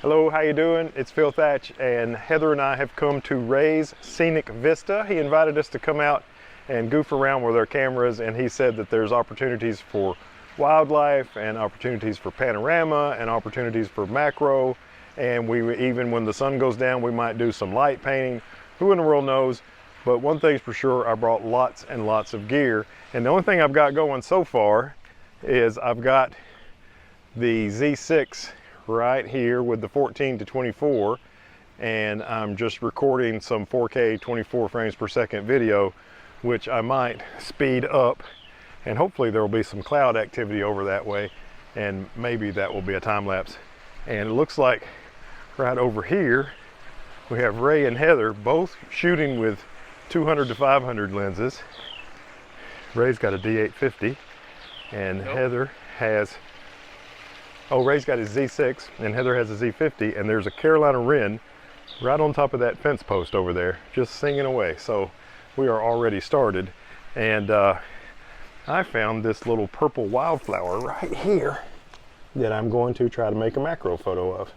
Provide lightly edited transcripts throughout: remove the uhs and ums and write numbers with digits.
Hello, how you doing? It's Phil Thatch, and Heather and I have come to Ray's Scenic Vista. He invited us to come out and goof around with our cameras, and he said that there's opportunities for wildlife and opportunities for panorama and opportunities for macro, and even when the sun goes down, we might do some light painting. Who in the world knows? But one thing's for sure, I brought lots and lots of gear, and the only thing I've got going so far is I've got the Z6 right here with the 14 to 24, and I'm just recording some 4K 24 frames per second video, which I might speed up, and hopefully there will be some cloud activity over that way, and maybe that will be a time lapse. And it looks like right over here we have Ray and Heather both shooting with 200 to 500 lenses. Ray's got a D850 and Heather has, oh, Ray's got his Z6 and Heather has a Z50, and there's a Carolina wren right on top of that fence post over there, just singing away. So we are already started, and I found this little purple wildflower right here that I'm going to try to make a macro photo of.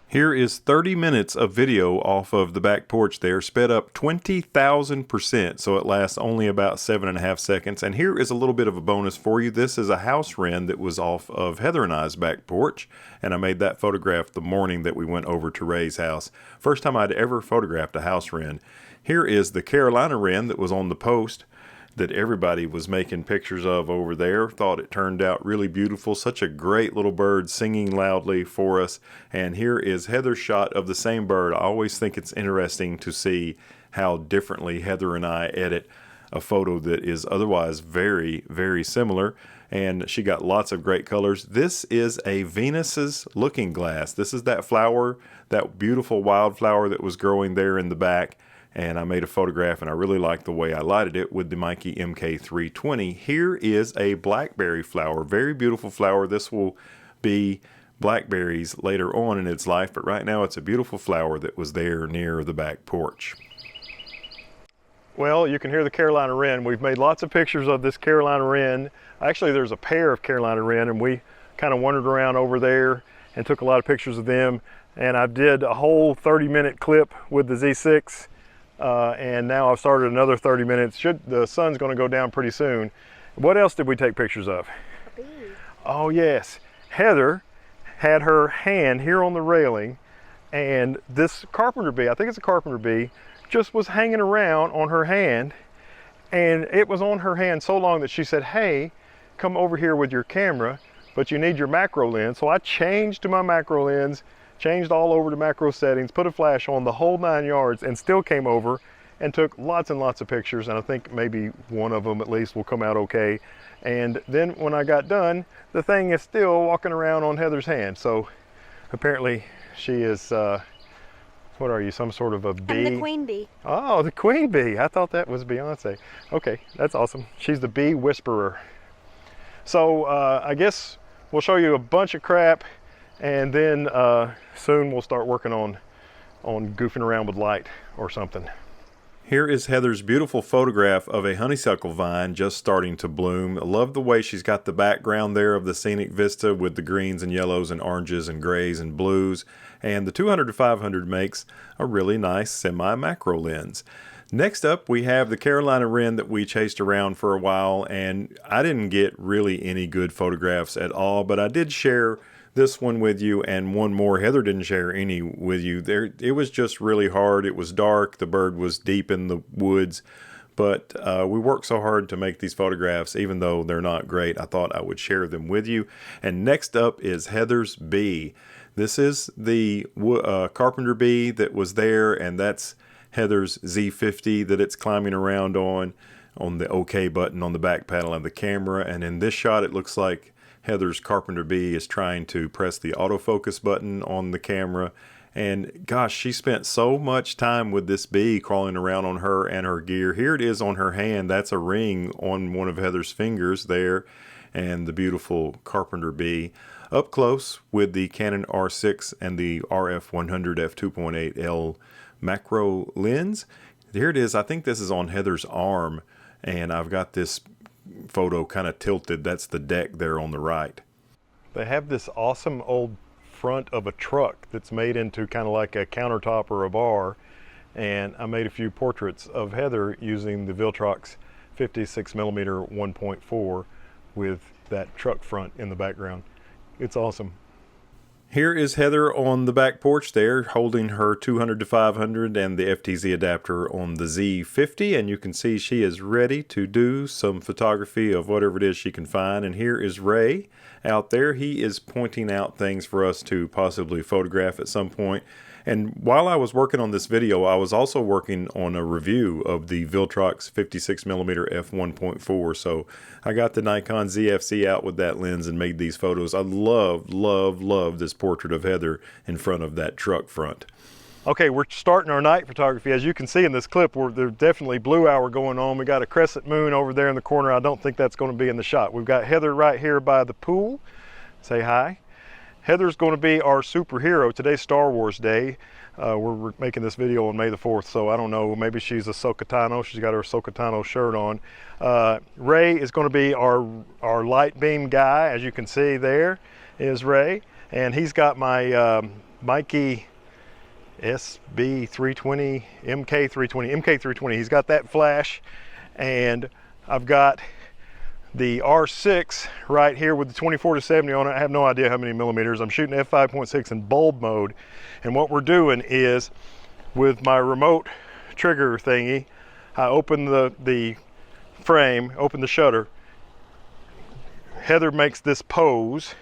Here is 30 minutes of video off of the back porch there, sped up 20,000%, so it lasts only about 7.5 seconds. And here is a little bit of a bonus for you. This is a house wren that was off of Heather and I's back porch, and I made that photograph the morning that we went over to Ray's house. First time I'd ever photographed a house wren. Here is the Carolina wren that was on the post that everybody was making pictures of over there. Thought it turned out really beautiful. Such a great little bird singing loudly for us. And here is Heather's shot of the same bird. I always think it's interesting to see how differently Heather and I edit a photo that is otherwise very, very similar. And she got lots of great colors. This is a Venus's looking glass. This is that flower, that beautiful wildflower that was growing there in the back. And I made a photograph, and I really like the way I lighted it with the Mikey MK320. Here is a blackberry flower, very beautiful flower. This will be blackberries later on in its life, but right now it's a beautiful flower that was there near the back porch. Well, you can hear the Carolina wren. We've made lots of pictures of this Carolina wren. Actually, there's a pair of Carolina wren, and we kind of wandered around over there and took a lot of pictures of them. And I did a whole 30-minute clip with the Z6. And now I've started another 30 minutes. The sun's going to go down pretty soon. What else did we take pictures of? A bee. Oh yes, Heather had her hand here on the railing, and this carpenter bee, I think it's a carpenter bee, just was hanging around on her hand, and it was on her hand so long that she said, hey, come over here with your camera, but you need your macro lens. So I changed to my macro lens, changed all over to macro settings, put a flash on, the whole 9 yards, and still came over and took lots and lots of pictures, and I think maybe one of them at least will come out okay. And then when I got done, the thing is still walking around on Heather's hand. So apparently she is, what are you, some sort of a bee? I'm the queen bee. Oh, the queen bee. I thought that was Beyonce. Okay, that's awesome. She's the bee whisperer. So I guess we'll show you a bunch of crap, and then soon we'll start working on goofing around with light or something. Here is Heather's beautiful photograph of a honeysuckle vine just starting to bloom. I love the way she's got the background there of the scenic vista with the greens and yellows and oranges and grays and blues. And the 200 to 500 makes a really nice semi-macro lens. Next up, we have the Carolina wren that we chased around for a while, and I didn't get really any good photographs at all, but I did share this one with you and one more. Heather didn't share any with you. It was just really hard. It was dark. The bird was deep in the woods, but we worked so hard to make these photographs, even though they're not great. I thought I would share them with you. And next up is Heather's bee. This is the carpenter bee that was there, and that's Heather's Z50 that it's climbing around on the OK button on the back panel of the camera. And in this shot, it looks like Heather's carpenter bee is trying to press the autofocus button on the camera. And gosh, she spent so much time with this bee crawling around on her and her gear. Here it is on her hand. That's a ring on one of Heather's fingers there. And the beautiful carpenter bee up close with the Canon R6 and the RF100 f2.8L macro lens. Here it is. I think this is on Heather's arm, and I've got this photo kind of tilted. That's the deck there on the right. They have this awesome old front of a truck that's made into kind of like a countertop or a bar. And I made a few portraits of Heather using the Viltrox 56mm 1.4 with that truck front in the background. It's awesome. Here is Heather on the back porch there, holding her 200-500 and the FTZ adapter on the Z50, and you can see she is ready to do some photography of whatever it is she can find. And here is Ray out there. He is pointing out things for us to possibly photograph at some point. And while I was working on this video, I was also working on a review of the Viltrox 56mm f1.4. So I got the Nikon ZFC out with that lens and made these photos. I love this portrait of Heather in front of that truck front. Okay, we're starting our night photography. As you can see in this clip, there's definitely blue hour going on. We got a crescent moon over there in the corner. I don't think that's going to be in the shot. We've got Heather right here by the pool. Say hi. Heather's going to be our superhero. Today's Star Wars Day. We're making this video on May the 4th, so I don't know, maybe she's Ahsoka Tano. She's got her Ahsoka Tano shirt on. Ray is going to be our light beam guy. As you can see, there is Ray, and he's got my Mikey SB320, MK320. He's got that flash, and I've got the R6 right here with the 24-70 on it. I have no idea how many millimeters. I'm shooting f5.6 in bulb mode, and what we're doing is with my remote trigger thingy, I open the frame, open the shutter. Heather makes this pose,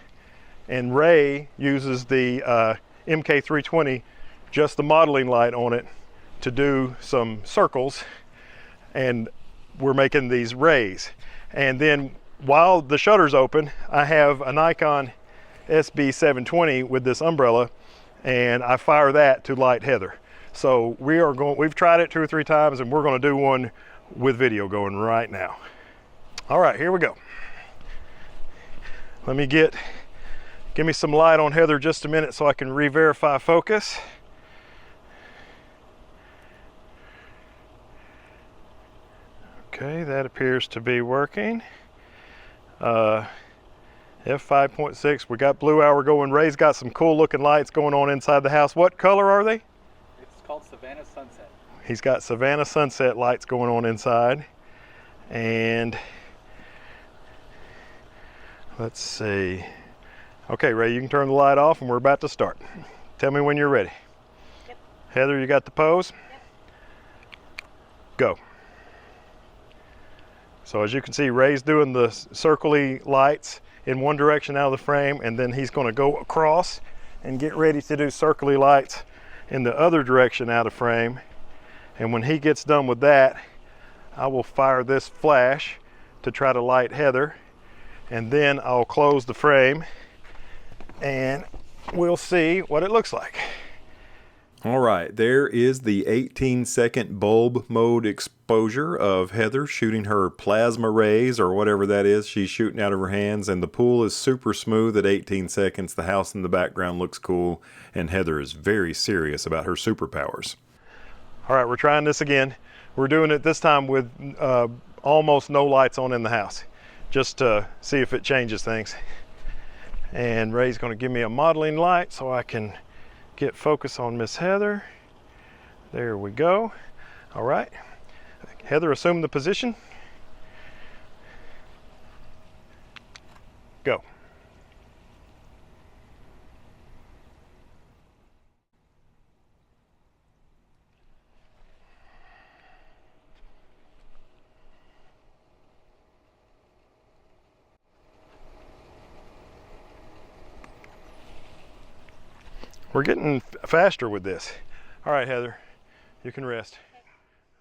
and Ray uses the MK320, just the modeling light on it, to do some circles, and we're making these rays. And then while the shutter's open, I have a Nikon SB720 with this umbrella, and I fire that to light Heather. So we've tried it 2 or 3 times, and we're going to do one with video going right now. All right, here we go. Let me give me some light on Heather just a minute so I can re-verify focus. Okay, that appears to be working. F5.6, we got blue hour going. Ray's got some cool looking lights going on inside the house. What color are they? It's called Savannah Sunset. He's got Savannah Sunset lights going on inside. And let's see. Okay, Ray, you can turn the light off and we're about to start. Tell me when you're ready. Yep. Heather, you got the pose? Yep. Go. So as you can see, Ray's doing the circly lights in one direction out of the frame, and then he's going to go across and get ready to do circly lights in the other direction out of frame. And when he gets done with that, I will fire this flash to try to light Heather, and then I'll close the frame and we'll see what it looks like. All right, there is the 18-second bulb mode exposure of Heather shooting her plasma rays or whatever that is she's shooting out of her hands, and the pool is super smooth at 18 seconds. The house in the background looks cool, and Heather is very serious about her superpowers. All right, we're trying this again. We're doing it this time with almost no lights on in the house, just to see if it changes things. And Ray's going to give me a modeling light so I can get focus on Miss Heather. There we go. All right, Heather, assume the position. Go. We're getting faster with this. All right, Heather, you can rest.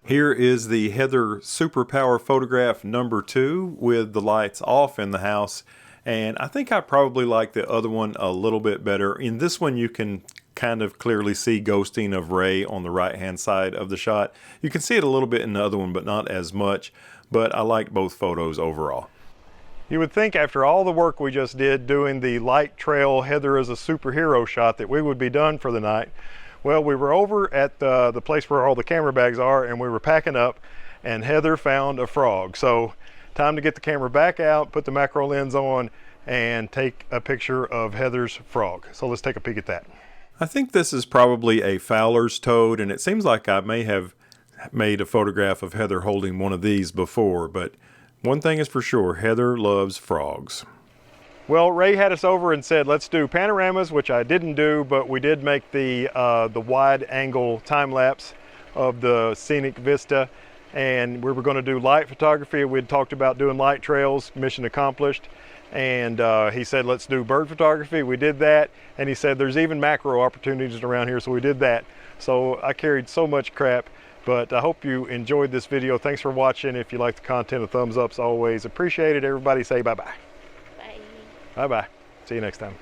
Here is the Heather Superpower photograph number 2 with the lights off in the house. And I think I probably like the other one a little bit better. In this one, you can kind of clearly see ghosting of Ray on the right-hand side of the shot. You can see it a little bit in the other one, but not as much. But I liked both photos overall. You would think after all the work we just did doing the light trail Heather as a superhero shot that we would be done for the night. Well, we were over at the place where all the camera bags are, and we were packing up, and Heather found a frog. So time to get the camera back out, put the macro lens on, and take a picture of Heather's frog. So let's take a peek at that. I think this is probably a Fowler's toad, and it seems like I may have made a photograph of Heather holding one of these before, but one thing is for sure, Heather loves frogs. Well, Ray had us over and said, let's do panoramas, which I didn't do, but we did make the wide angle time lapse of the scenic vista. And we were going to do light photography. We'd talked about doing light trails, mission accomplished. And he said, let's do bird photography. We did that. And he said, there's even macro opportunities around here. So we did that. So I carried so much crap, but I hope you enjoyed this video. Thanks for watching. If you like the content, a thumbs up's always appreciated. Everybody say bye-bye. Bye. Bye-bye. See you next time.